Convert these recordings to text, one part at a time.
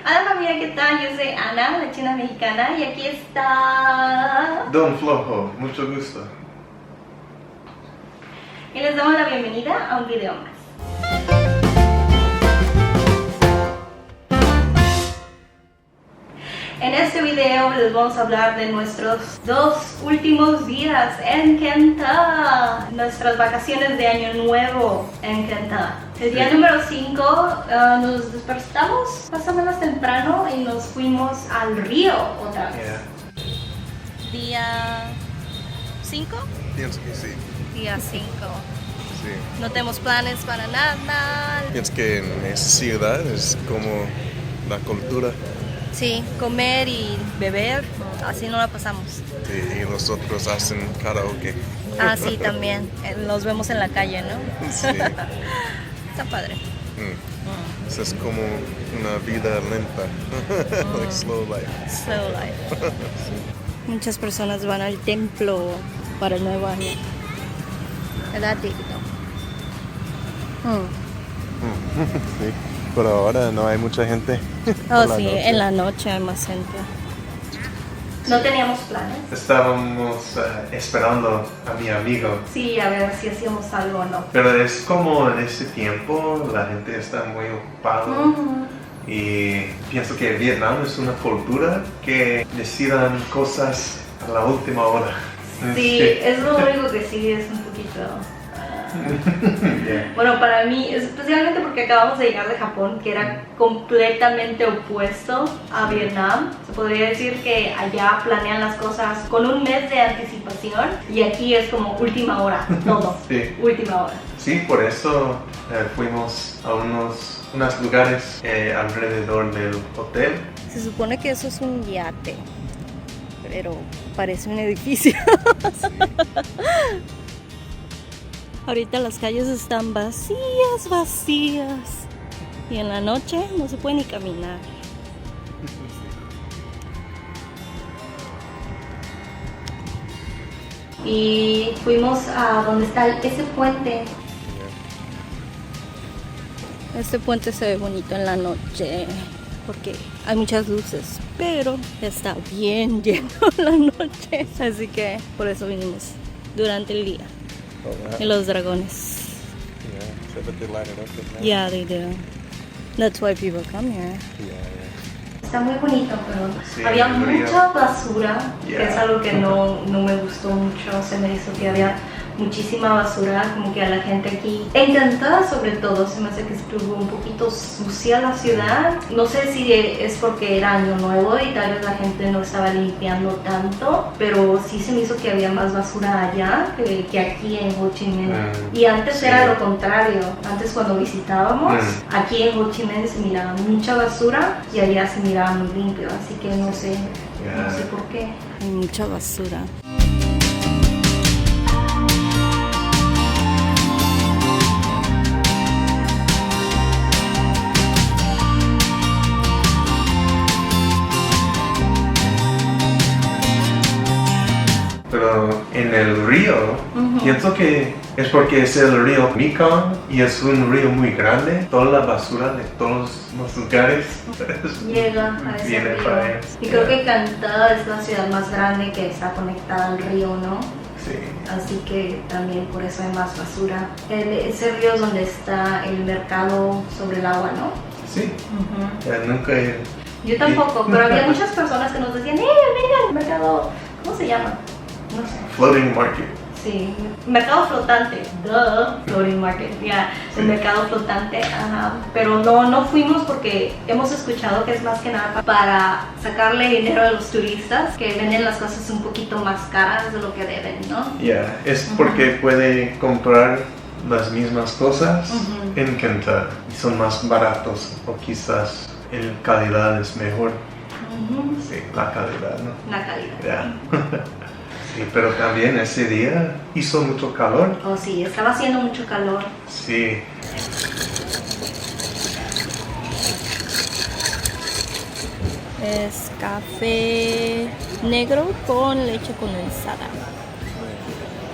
Hola familia, ¿qué tal? Yo soy Ana, la china mexicana, y aquí está... Don Flojo, mucho gusto. Y les damos la bienvenida a un video más. En este video les vamos a hablar de nuestros 2 últimos días en Kentucky, nuestras vacaciones de Año Nuevo en Kentucky. El día número 5 nos despertamos más o menos temprano y nos fuimos al río otra vez. Día 5? Pienso que sí. Día 5. Sí. No tenemos planes para nada. Pienso que en esa ciudad es como la cultura. Sí, comer y beber, así no la pasamos. Sí, y los otros hacen karaoke. Ah, sí, también. Los vemos en la calle, ¿no? Sí. Está padre. Eso es como una vida lenta. Like slow life. Slow life. Muchas personas van al templo para el nuevo año. ¿Verdad, Tito? Sí. Pero ahora no hay mucha gente. Oh, sí, en la noche hay más gente. No teníamos planes. Estábamos esperando a mi amigo. Sí, a ver si hacíamos algo o no. Pero es como en ese tiempo la gente está muy ocupada. Y pienso que Vietnam es una cultura que decidan cosas a la última hora. Sí, es lo único que sí es un poquito... Yeah. Bueno, para mí, especialmente porque acabamos de llegar de Japón, que era completamente opuesto a Vietnam. Se podría decir que allá planean las cosas con un mes de anticipación y aquí es como última hora, todo. Sí. Última hora. Sí, por eso fuimos a unos lugares alrededor del hotel. Se supone que eso es un yate, pero parece un edificio. Sí. Ahorita las calles están vacías, vacías. Y en la noche no se puede ni caminar. Y fuimos a donde está ese puente. Este puente se ve bonito en la noche porque hay muchas luces, pero está bien lleno en la noche. Así que por eso vinimos durante el día. Y los dragones. Yeah, so that they line it up at night. Yeah, they do. That's why people come here. Yeah. Está muy bonito, pero Sí, había el río. mucha basura, que Yeah. es algo que no me gustó mucho. Se me hizo que había muchísima basura, como que a la gente aquí encantada, sobre todo se me hace que estuvo un poquito sucia la ciudad. No sé si es porque era año nuevo y tal vez la gente no estaba limpiando tanto, pero sí se me hizo que había más basura allá que aquí en Ho Chi Minh. Y antes sí. era lo contrario. Antes cuando visitábamos, aquí en Ho Chi Minh se miraba mucha basura y allá se miraba muy limpio, así que no sé por qué. Hay mucha basura. Pero en el río, pienso que es porque es el río Mekong y es un río muy grande. Toda la basura de todos los lugares Llega a ese viene río. para allá. Y creo que Cantada es la ciudad más grande que está conectada al río, ¿no? Sí. Así que también por eso hay más basura. Ese río es donde está el mercado sobre el agua, ¿no? Sí. Nunca he... Yo tampoco, pero había muchas personas que nos decían, venga, el mercado, ¿cómo se llama? No sé. Floating market. Sí, mercado flotante, floating market, ya, el mercado flotante, pero no fuimos porque hemos escuchado que es más que nada para sacarle dinero a los turistas que venden las cosas un poquito más caras de lo que deben, ¿no? Yeah, es porque puede comprar las mismas cosas en Kentucky y son más baratos o quizás la calidad es mejor. Sí, la calidad, ¿no? La calidad. Yeah. Sí, pero también ese día hizo mucho calor. Oh, sí, estaba haciendo mucho calor. Sí. Es café negro con leche condensada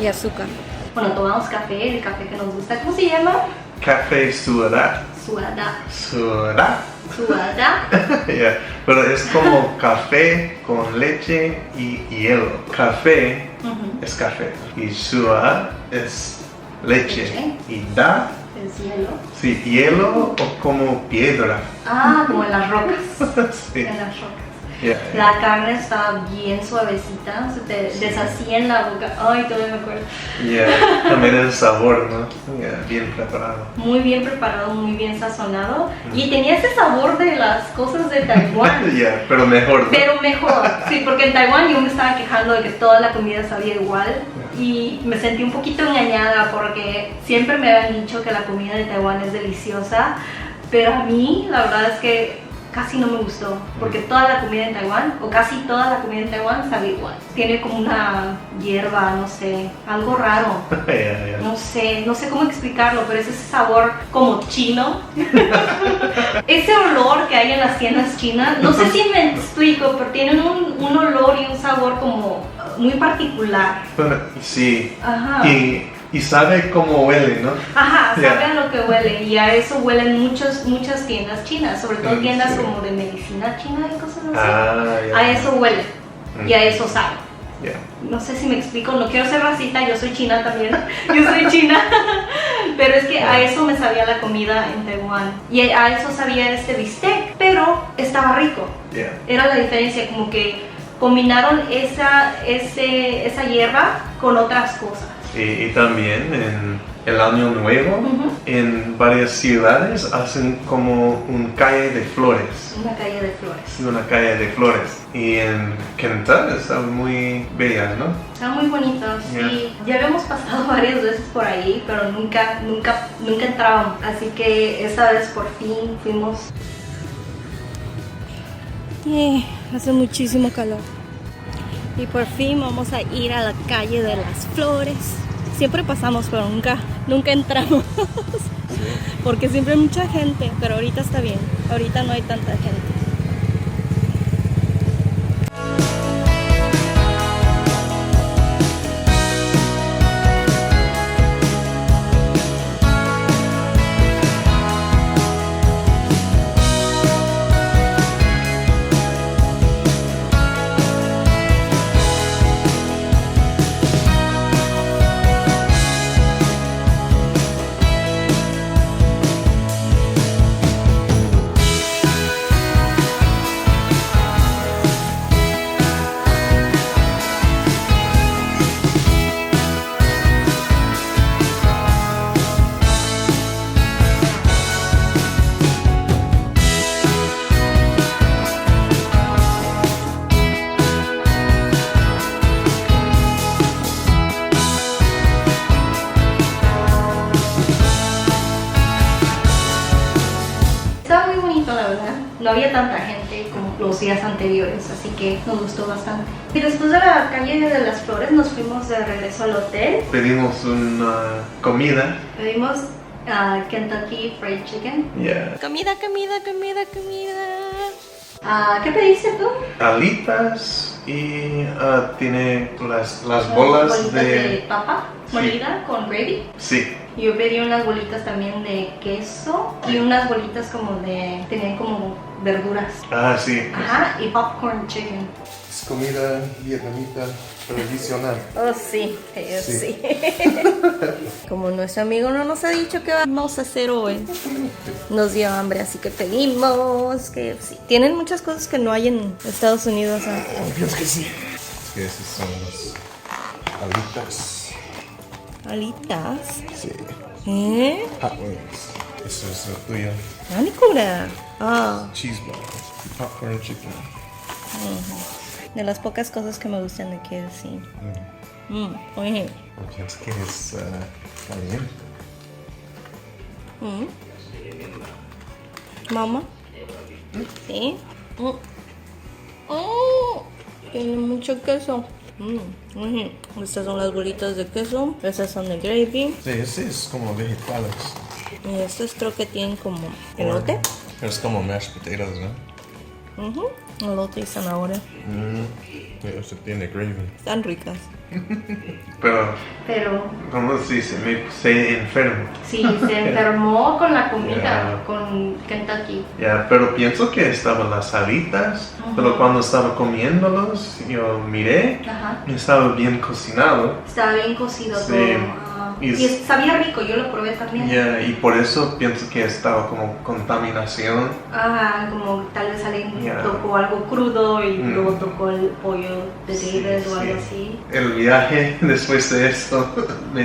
y azúcar. Bueno, tomamos café, el café que nos gusta. ¿Cómo se llama? Café Suara. Suada. Suara. Suada. Yeah, pero es como café con leche y hielo. Café es café y shua es leche. Y da es hielo. Sí, hielo o como piedra. Ah, como en las rocas. Sí. En las rocas. Yeah. La carne estaba bien suavecita, se te deshacía en la boca. Ay, todavía me acuerdo. Yeah. También el sabor, ¿no? Yeah, bien preparado. Muy bien preparado, muy bien sazonado. Y tenía ese sabor de las cosas de Taiwán. Yeah, pero mejor, ¿no? Pero mejor, sí, porque en Taiwán yo me estaba quejando de que toda la comida sabía igual. Y me sentí un poquito engañada porque siempre me habían dicho que la comida de Taiwán es deliciosa. Pero a mí, la verdad es que casi no me gustó, porque toda la comida en Taiwán, o casi toda la comida en Taiwán sabe igual. Tiene como una hierba, no sé, algo raro. Yeah. No sé cómo explicarlo, pero es ese sabor como chino. Ese olor que hay en las tiendas chinas, no sé si me explico, pero tienen un olor y un sabor como muy particular. Bueno, sí. Ajá. Y sabe cómo huele, ¿no? Ajá, Yeah. saben lo que huele y a eso huelen muchas tiendas chinas, sobre todo tiendas Sí. como de medicina china y cosas así. Yeah. A eso huele y a eso sabe. Yeah. No sé si me explico, no quiero ser racista, yo soy china también, yo soy china, pero es que a eso me sabía la comida en Taiwán y a eso sabía este bistec, pero estaba rico. Yeah. Era la diferencia, como que combinaron esa hierba con otras cosas. Y también en el Año Nuevo, en varias ciudades hacen como un calle de flores. Una calle de flores. Una calle de flores. Y en Kentucky están muy bellas, ¿no? Están muy bonitos, sí. Ya habíamos pasado varias veces por ahí, pero nunca entrábamos. Así que esta vez por fin fuimos. Hace muchísimo calor. Y por fin vamos a ir a la calle de las flores. Siempre pasamos, pero nunca entramos. Porque siempre hay mucha gente, pero ahorita está bien. Ahorita no hay tanta gente. No había tanta gente como los días anteriores, así que nos gustó bastante. Y después de la calle de las flores nos fuimos de regreso al hotel. Pedimos una comida. Pedimos Kentucky Fried Chicken. Yeah. Comida. ¿Qué pediste tú? Alitas y tiene las bolas de papa molida Sí. con gravy. Sí. Yo pedí unas bolitas también de queso y unas bolitas como tenían como verduras. Ah, sí. Ajá, y popcorn chicken. Es comida vietnamita tradicional. Oh, sí. Sí. Como nuestro amigo no nos ha dicho qué vamos a hacer hoy, nos dio hambre, así que pedimos que sí. Tienen muchas cosas que no hay en Estados Unidos. Pienso que sí. Es que esos son los alitas. ¿Alitas? Sí. Hot wings. Eso es lo tuyo. Cheeseburger. Popcorn chicken. De las pocas cosas que me gustan de KFC. Oye. Pienso que es caliente. Mamá. Sí. Tiene mucho queso. Estas son las bolitas de queso. Estas son de gravy. Sí, ese es como vegetales. Y estos creo que tienen como elote. Pero es como mashed potatoes, ¿no? Elote y zanahoria. Eso tiene gravy. Están ricas. Pero, ¿cómo se dice? Me puse enfermo. Sí, se enfermó con la comida, con Kentucky. Pero pienso que estaban las alitas, pero cuando estaba comiéndolos, yo miré, y estaba bien cocinado. Estaba bien cocido sí. todo. Y sabía rico, yo lo probé también. Y por eso pienso que estaba como contaminación. Como tal vez alguien tocó algo crudo y luego tocó el pollo de David o algo así. El viaje después de esto me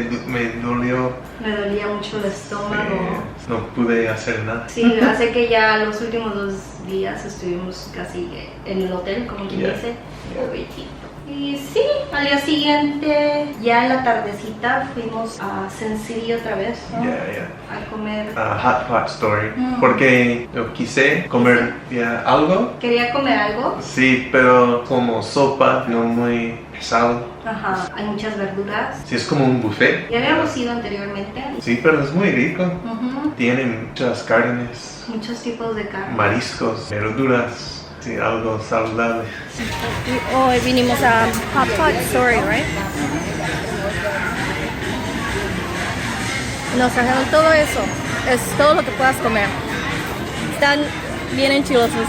dolió. Me dolía mucho el estómago. No pude hacer nada. Sí, hace que ya los últimos 2 días estuvimos casi en el hotel, como quien dice. Y sí, al día siguiente, ya en la tardecita, fuimos a Sin City otra vez, ¿no? A comer. Hot Pot Story. Porque yo quise comer algo. ¿Quería comer algo? Sí, pero como sopa, no muy pesado. Hay muchas verduras. Sí, es como un buffet. Ya habíamos ido anteriormente. Sí, pero es muy rico. Tiene muchas carnes. Muchos tipos de carne. Mariscos, verduras. Sí, algo saludable. Hoy vinimos a Hot Pot Story, right? Nos trajeron todo eso. Es todo lo que puedas comer. Están bien enchilosos.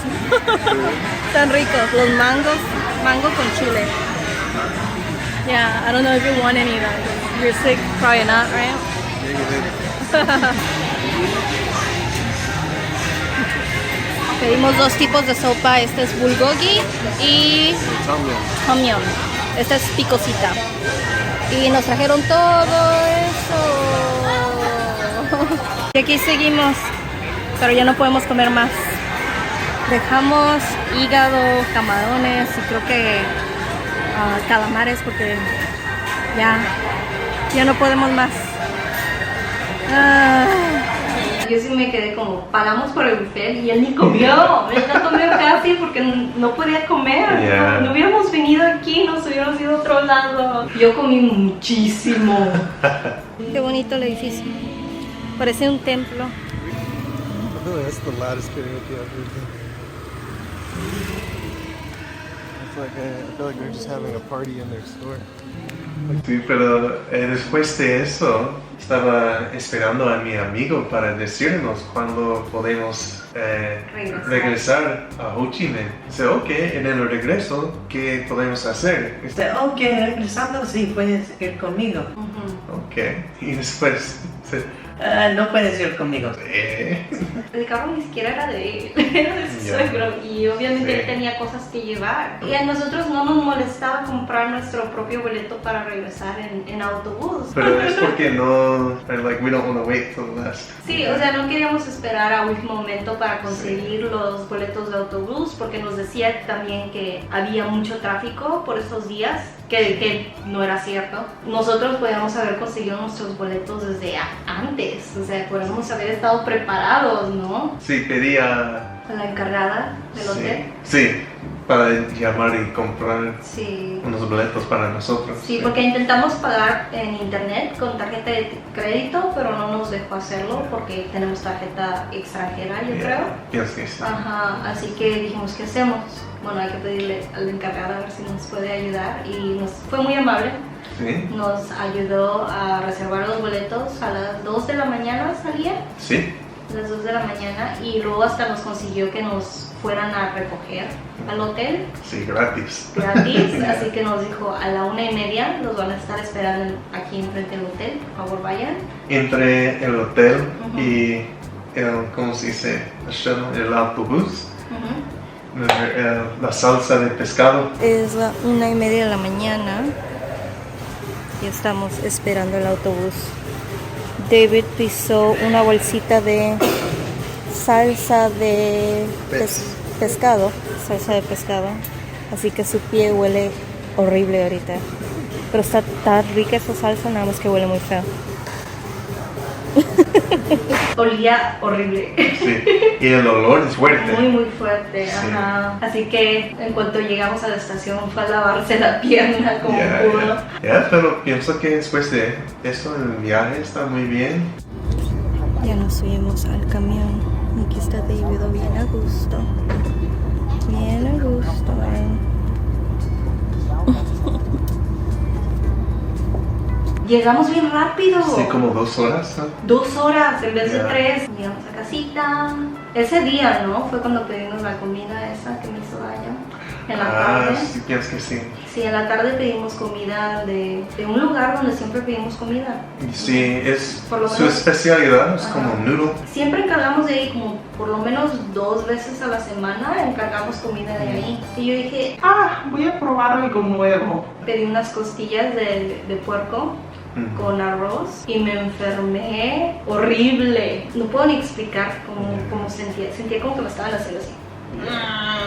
Están ricos. Los mango con chile. Yeah, I don't know if you want any of that. You're sick, probably not, right? Pedimos 2 tipos de sopa, este es bulgogi y tom yum. Esta es picosita. Y nos trajeron todo eso. Y aquí seguimos, pero ya no podemos comer más. Dejamos hígado, camarones y creo que calamares porque ya no podemos más. Yo sí me quedé como, pagamos por el buffet y él ni comió. Él no comió casi porque no podía comer. No hubiéramos venido aquí, nos hubiéramos ido a otro lado. Yo comí muchísimo. Qué bonito el edificio. Parece un templo. I feel like that's the loudest karaoke I've ever been. I feel like they're just having a party in their store. Sí, pero después de eso estaba esperando a mi amigo para decirnos cuándo podemos regresar a Ho Chi Minh. Dice, ok, en el regreso, ¿qué podemos hacer? Ok, regresando, sí, puedes ir conmigo. Ok, y después... no puedes ir conmigo. El carro ni siquiera era de él, era de su suegro y obviamente él tenía cosas que llevar. Y a nosotros no nos molestaba comprar nuestro propio boleto para regresar en autobús. Pero es porque no, we don't want to wait till the last. Sí, o sea, no queríamos esperar a último momento para conseguir los boletos de autobús porque nos decía también que había mucho tráfico por esos días. Que no era cierto. Nosotros podíamos haber conseguido nuestros boletos desde antes, o sea, podíamos haber estado preparados, ¿no? Sí, pedía a la encargada del hotel. Sí, para llamar y comprar unos boletos para nosotros. Sí, porque intentamos pagar en internet con tarjeta de crédito, pero no nos dejó hacerlo porque tenemos tarjeta extranjera, yo creo. Sí. Así que dijimos, ¿qué hacemos? Bueno, hay que pedirle a la encargada a ver si nos puede ayudar y fue muy amable. Sí. Nos ayudó a reservar los boletos a las 2 de la mañana, salía. Sí. A las 2 de la mañana y luego hasta nos consiguió que nos fueran a recoger al hotel. Sí, gratis. Así que nos dijo a la 1:30 los van a estar esperando aquí enfrente del hotel, por favor vayan. Entre el hotel y ¿cómo se dice? El autobús. La salsa de pescado. Es la 1:30 de la mañana y estamos esperando el autobús. David pisó una bolsita de salsa de pescado, así que su pie huele horrible ahorita. Pero está tan rica esa salsa, nada más que huele muy feo. Olía horrible. Sí, y el olor es fuerte. Muy fuerte, Así que en cuanto llegamos a la estación fue a lavarse la pierna como pudo. Pero pienso que después de eso el viaje está muy bien. Ya nos subimos al camión. Aquí está David bien a gusto. Llegamos bien rápido. Sí, como 2 horas, ¿no? 2 horas en vez de Ya. 3. Llegamos a casita. Ese día, ¿no? Fue cuando pedimos la comida esa que me hizo daño. En la tarde. Sí, pienso que sí. Sí, en la tarde pedimos comida de un lugar donde siempre pedimos comida. Sí, es Por lo su menos- especialidad, es Ajá. como noodle. Siempre encargamos de ahí como por lo menos 2 veces a la semana encargamos comida de ahí. Y yo dije, Voy a probar algo nuevo. pedí unas costillas de puerco con arroz y me enfermé horrible. No puedo ni explicar cómo sentía. Sentía como que me estaban haciendo así.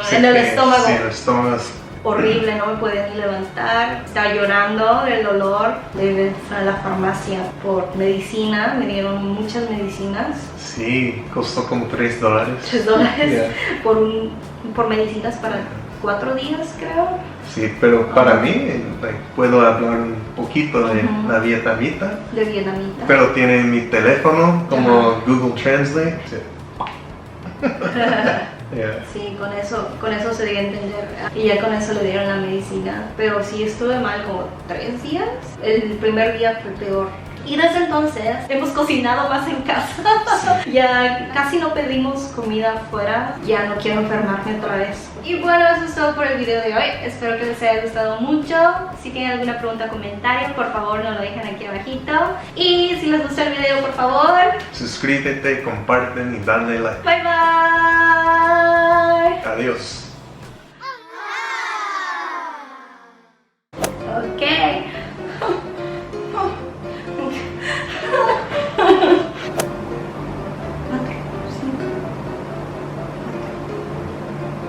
Sí, En el que- estómago. Sí, el estómago es- Horrible, no me podía ni levantar. Estaba llorando del dolor. Fui a la farmacia por medicina. Me dieron muchas medicinas. Sí, costó como $3. $3 Yeah. por medicinas para 4 días, creo. Sí, pero para mí, puedo hablar un poquito de Ujú. la vietnamita, De vietnamita. pero tiene mi teléfono como Ajá. Google Translate. Sí. Yeah. Sí, con eso se dio a entender. Y ya con eso le dieron la medicina. Pero sí estuve mal como 3 días. El primer día fue peor. Y desde entonces hemos cocinado más en casa. Ya casi no pedimos comida afuera. Ya no quiero enfermarme otra vez. Y bueno, eso es todo por el video de hoy. Espero que les haya gustado mucho. Si tienen alguna pregunta o comentario, por favor nos lo dejan aquí abajito. Y si les gustó el video, por favor, Suscríbete, comparten y dale like. bye bye. Adiós. Ok.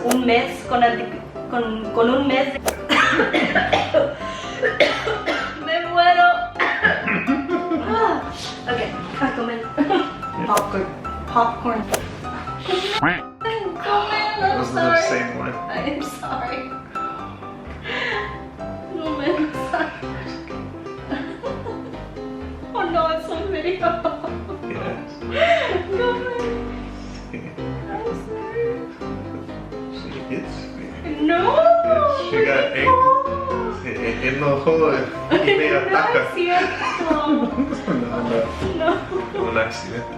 Un mes con un mes de... Me muero. Ok, a comer. Popcorn. Popcorn. That I'm was the sorry. same one. I'm sorry. No me Oh no, it's on video. Yes. No me Sí. I'm sorry. Sí, it's- No. She got se enojó y me No ataca. es cierto. No, No. un accidente.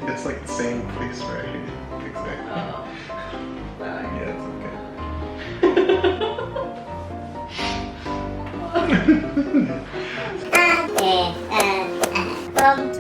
It's like the same place right here. Exactly. Oh. Sorry. Yeah, it's okay. From